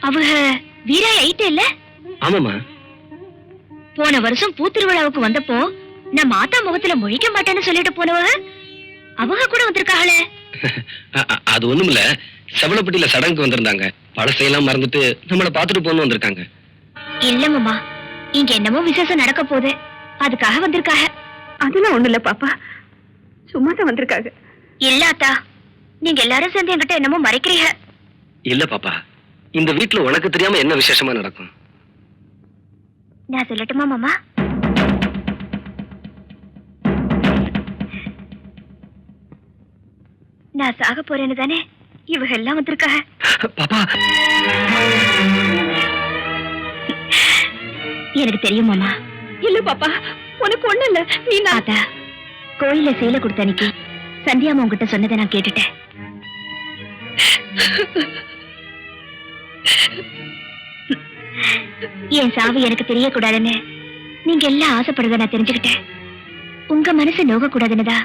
அவங்க வீரா ஐட்ட இல்ல? ஆமாமா. போன வருஷம் பூத்திருவிழாவுக்கு வந்தப்போ நான் மாத்தா முகத்துல முழிக்க மாட்டேன்னு சொல்லிட்டு போனவங்க அவங்க கூட வந்திருக்காங்களே. அது ஒண்ணும் இல்ல, செவலப்பட்டியில சடங்குக்கு வந்திருந்தாங்க. பழசையெல்லாம் மறந்துட்டு நம்மள பாத்துட்டு போன்னு வந்திருக்காங்க. இல்ல மாமா, இங்க என்னமோ விசேஷம் நடக்க போகுது, அதுக்காக வந்திருக்காங்க. அதெல்லாம் ஒண்ணு இல்ல பாப்பா, சும்மா தான் வந்திருக்காங்க. இல்ல அத்தா, நீங்க எல்லாரும் சேர்ந்து என்கிட்ட என்னமோ மறைக்கிறீங்க. இல்ல பாப்பா, இந்த வீட்டுல உனக்கு தெரியாம என்ன விசேஷமா நடக்கும்? நான் சொல்லட்டுமா மாமா? நான் சாக போறேன்னு தானே இவங்க எல்லாம் வந்திருக்காங்க. பாப்பா, எனக்கு தெரியும் மாமா. இல்ல பாப்பா, உனக்கு ஒண்ணு இல்ல. நீ நாதா கோயில சேலை கொடுத்த அன்னைக்கு சந்தியாமா உங்ககிட்ட சொன்னதை நான் கேட்டுட்டேன். என் சாவு எனக்கு தெரியக்கூடாதுன்னு நீங்க எல்லாம் ஆசைப்படுறத நான் தெரிஞ்சுக்கிட்டேன். உங்க மனசு நோக கூடாதுன்னுதா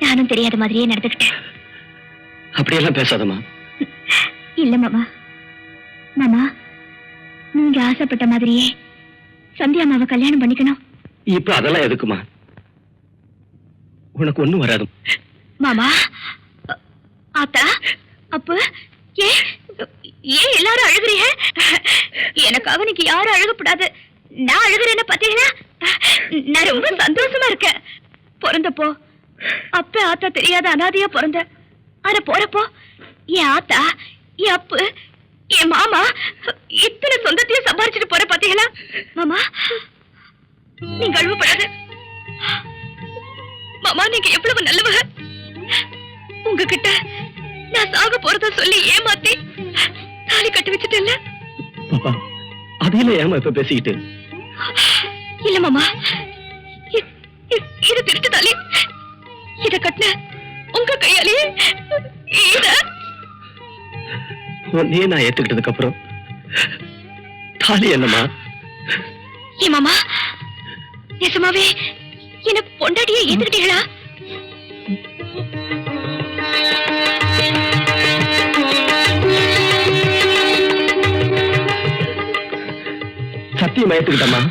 நானும் தெரியாத மாதிரியே நடந்துக்கிட்டேன். அப்படியெல்லாம் பேசாதமா. இல்ல மாமா. மாமா, நீங்க ஆசைப்பட்ட மாதிரியே சந்தியாமாவை கல்யாணம் பண்ணிக்கணும். இப்ப அதெல்லாம் எதுக்குமா? உனக்கு ஒண்ணும் வராது மாமா. ஆத்தா, அப்ப ஏன் எல்லாரும் அழுகுறீங்க? எனக்காக நீங்க யாரும் அழுகப்படாது. நான் அழுகுறேன்னு பாத்தீங்கன்னா நான் ரொம்ப சந்தோஷமா இருக்கேன். பிறந்தப்போ அப்ப ஆத்தா தெரியாத அனாதையா பிறந்த. ஆனா போறப்போ என் ஆத்தா, என் அப்பு, என் மாமா இத்தனை சொந்தத்தையும் சம்பாரிச்சுட்டு போற பாத்தீங்களா? மாமா, நீங்க அழுவப்படாது. மாமா, நீங்க எவ்வளவு நல்லவங்க. உங்ககிட்ட நான் சாக போறத சொல்லி ஏமாத்தி தாலி கட்டி வச்சுட்டேன்ல. பாப்பா, அதையில ஏமா இப்ப பேசிக்கிட்டு? இல்ல மாமா, இது திருட்டு தாலி. இத கட்டின உங்க கையாலே உன்னையே நான் ஏத்துக்கிட்டதுக்கு அப்புறம் தாலி என்னமா? ஏ மாமா, நிஜமாவே என்ன பொண்டாட்டியே ஏத்துக்கிட்டீங்களா? சத்தியமா ஏத்துக்கிட்டமா?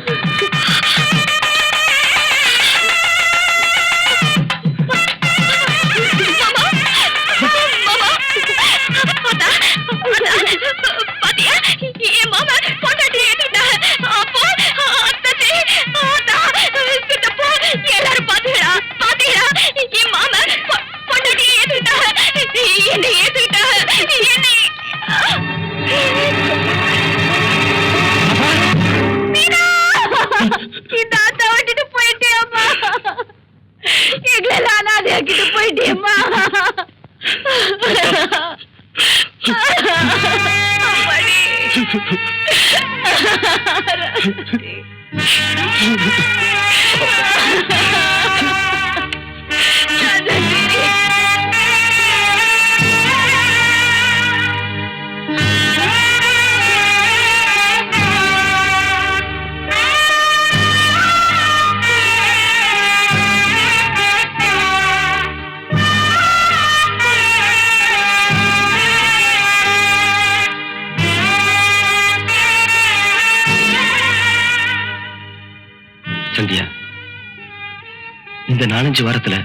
சந்தியா, இந்த 4-5 வாரத்துல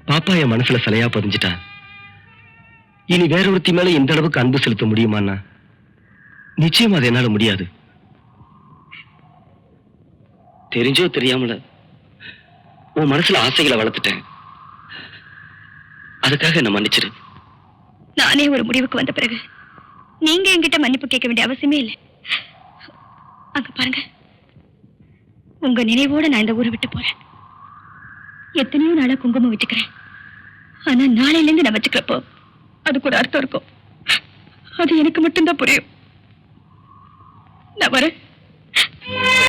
பாப்பா என் மனசுல சிலையா பதிஞ்சிட்டா. இனி வேற ஒருத்தி மேல இந்த அளவுக்கு அன்பு செலுத்த முடியுமான்னா நிச்சயமா அது என்னால முடியாது. தெரிஞ்சோ தெரியாமல உன் மனசுல ஆசைகளை வளர்த்துட்டேன். அதுக்காக என்ன மன்னிச்சிரு. நானே ஒரு முடிவுக்கு வந்த பிறகு நீங்க என்கிட்ட மன்னிப்பு கேட்க வேண்டிய அவசியமே இல்லை. அங்க பாருங்க, உங்க நினைவோட நான் இந்த ஊரை விட்டு போறேன். எத்தனையோ நாளா குங்குமம் வச்சுக்கிறேன். ஆனா நாளையில இருந்து நான் வச்சுக்கிறப்போ அதுக்கு ஒரு அர்த்தம் இருக்கும். அது எனக்கு மட்டும்தான் புரியும். நான் வரேன்.